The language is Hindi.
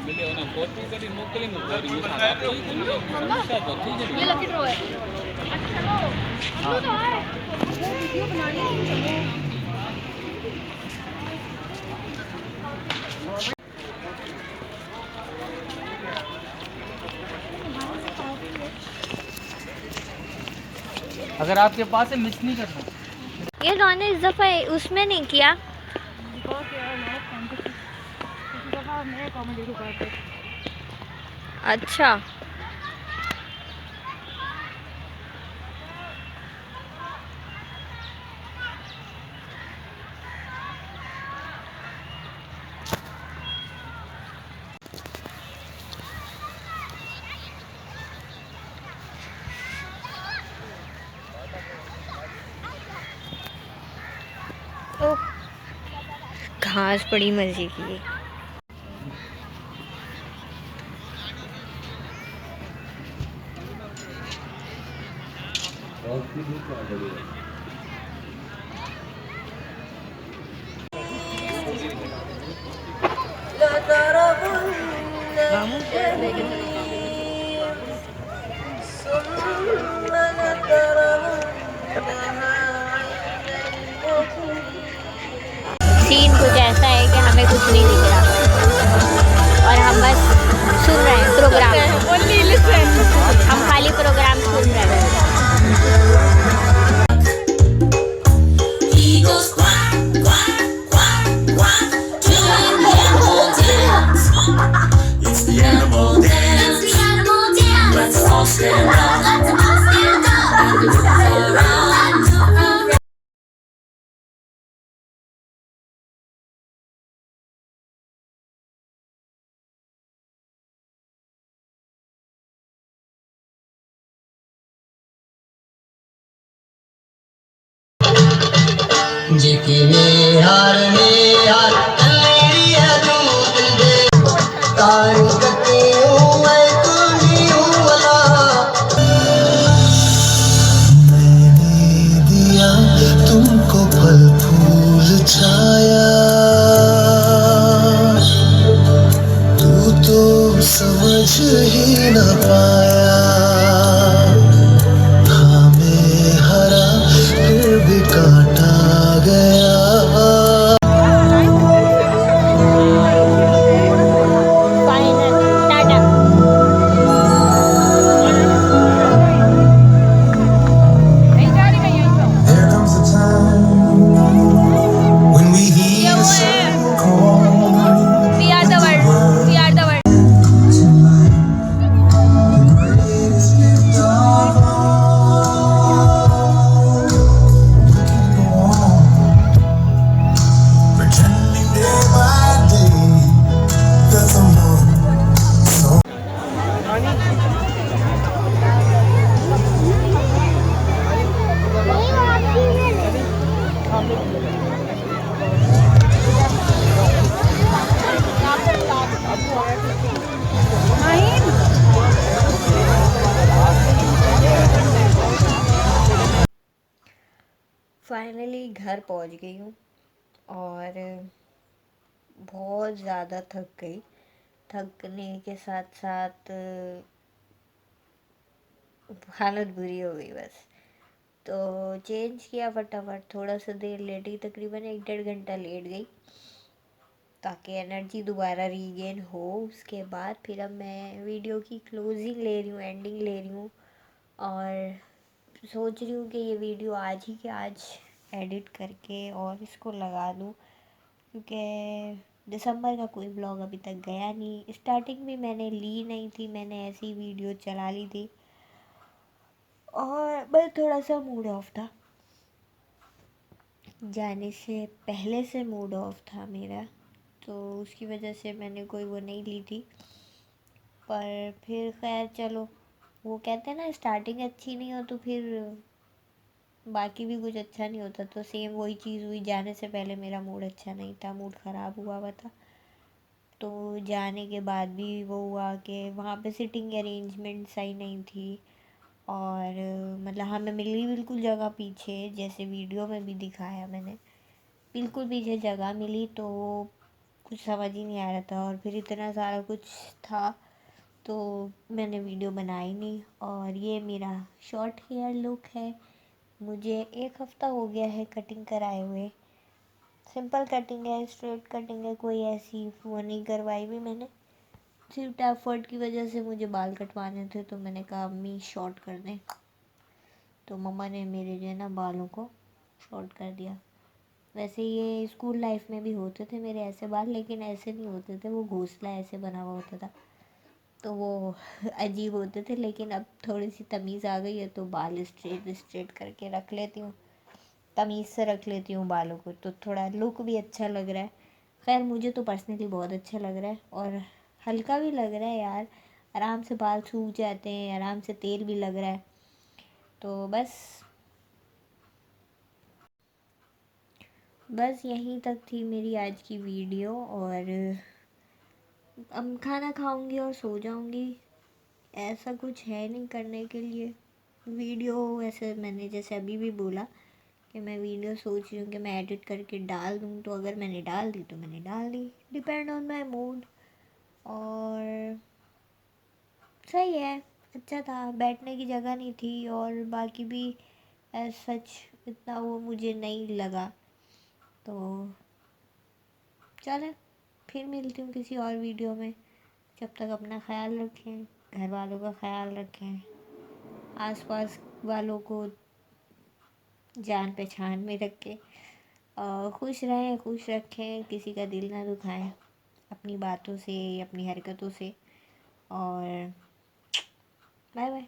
वीडियो ना फोटो करी मोकली में कोरी मुसा ये लकी ड्रॉ है। अच्छा चलो हम तो आए वो वीडियो बनानी है चलो। अगर आपके पास है मिस नहीं करना। ये उन्होंने इस दफ़ा उसमें नहीं किया। अच्छा तो घास बड़ी मज़े की है। सीन कुछ ऐसा है कि हमें कुछ नहीं दिख रहा और हम बस सुन रहे हैं प्रोग्राम। हम खाली प्रोग्राम सुन रहे हैं। तुमको फल फूल छाया तू तो समझ ही न पाया हमें हरा फिर भी काटा गया There comes a time when we hear the sun call We are the world. We are the world. the greatest gift of all. We can go on pretending day by day that someone so finally घर पहुंच गई हूँ और बहुत ज़्यादा थक गई। थकने के साथ साथ हालत बुरी हो गई बस। तो चेंज किया फटाफट, थोड़ा सा देर लेटी, तकरीबन 1-1.5 घंटा लेट गई ताकि एनर्जी दोबारा रीगेन हो। उसके बाद फिर अब मैं वीडियो की क्लोजिंग ले रही हूँ, एंडिंग ले रही हूँ और सोच रही हूँ कि ये वीडियो आज ही के आज एडिट करके और इसको लगा दूँ क्योंकि दिसंबर का कोई ब्लॉग अभी तक गया नहीं। स्टार्टिंग में मैंने ली नहीं थी, मैंने ऐसी वीडियो चला ली थी और बस थोड़ा सा मूड ऑफ था, जाने से पहले से मूड ऑफ था मेरा, तो उसकी वजह से मैंने कोई वो नहीं ली थी। पर फिर खैर चलो, वो कहते हैं ना स्टार्टिंग अच्छी नहीं हो तो फिर बाकी भी कुछ अच्छा नहीं होता। तो सेम वही चीज़ हुई, जाने से पहले मेरा मूड अच्छा नहीं था, मूड ख़राब हुआ था। तो जाने के बाद भी वो हुआ कि वहाँ पे सिटिंग अरेंजमेंट सही नहीं थी और मतलब हमें मिली बिल्कुल जगह पीछे, जैसे वीडियो में भी दिखाया मैंने, बिल्कुल पीछे जगह मिली। तो कुछ समझ ही नहीं आ रहा था, और फिर इतना सारा कुछ था तो मैंने वीडियो बनाई नहीं। और ये मेरा शॉर्ट हेयर लुक है। मुझे 1 हफ़्ता हो गया है कटिंग कराए हुए। सिंपल कटिंग है, स्ट्रेट कटिंग है, कोई ऐसी वो नहीं करवाई भी मैंने। सिर्फ टाइफाइड की वजह से मुझे बाल कटवाने थे तो मैंने कहा अम्मी शॉर्ट कर दें, तो मम्मा ने मेरे जो है ना बालों को शॉर्ट कर दिया। वैसे ये स्कूल लाइफ में भी होते थे मेरे ऐसे बाल, लेकिन ऐसे नहीं होते थे, वो घोंसला ऐसे बना हुआ होता था तो वो अजीब होते थे। लेकिन अब थोड़ी सी तमीज़ आ गई है तो बाल स्ट्रेट स्ट्रेट करके रख लेती हूँ, तमीज़ से रख लेती हूँ बालों को, तो थोड़ा लुक भी अच्छा लग रहा है। खैर मुझे तो पर्सनली बहुत अच्छा लग रहा है और हल्का भी लग रहा है यार, आराम से बाल सूख जाते हैं, आराम से तेल भी लग रहा है। तो बस यहीं तक थी मेरी आज की वीडियो, और अब खाना खाऊंगी और सो जाऊंगी। ऐसा कुछ है नहीं करने के लिए वीडियो। वैसे मैंने जैसे अभी भी बोला कि मैं वीडियो सोच रही हूँ कि मैं एडिट करके डाल दूँ, तो अगर मैंने डाल दी तो मैंने डाल दी, डिपेंड ऑन माई मूड। और सही है, अच्छा था। बैठने की जगह नहीं थी और बाकी भी सच इतना वो मुझे नहीं लगा। तो चलें, फिर मिलती हूँ किसी और वीडियो में। जब तक अपना ख्याल रखें, घर वालों का ख्याल रखें, आसपास वालों को जान पहचान में रखें, खुश रहें, खुश रखें, किसी का दिल ना दुखाएं अपनी बातों से, अपनी हरकतों से। और बाय बाय।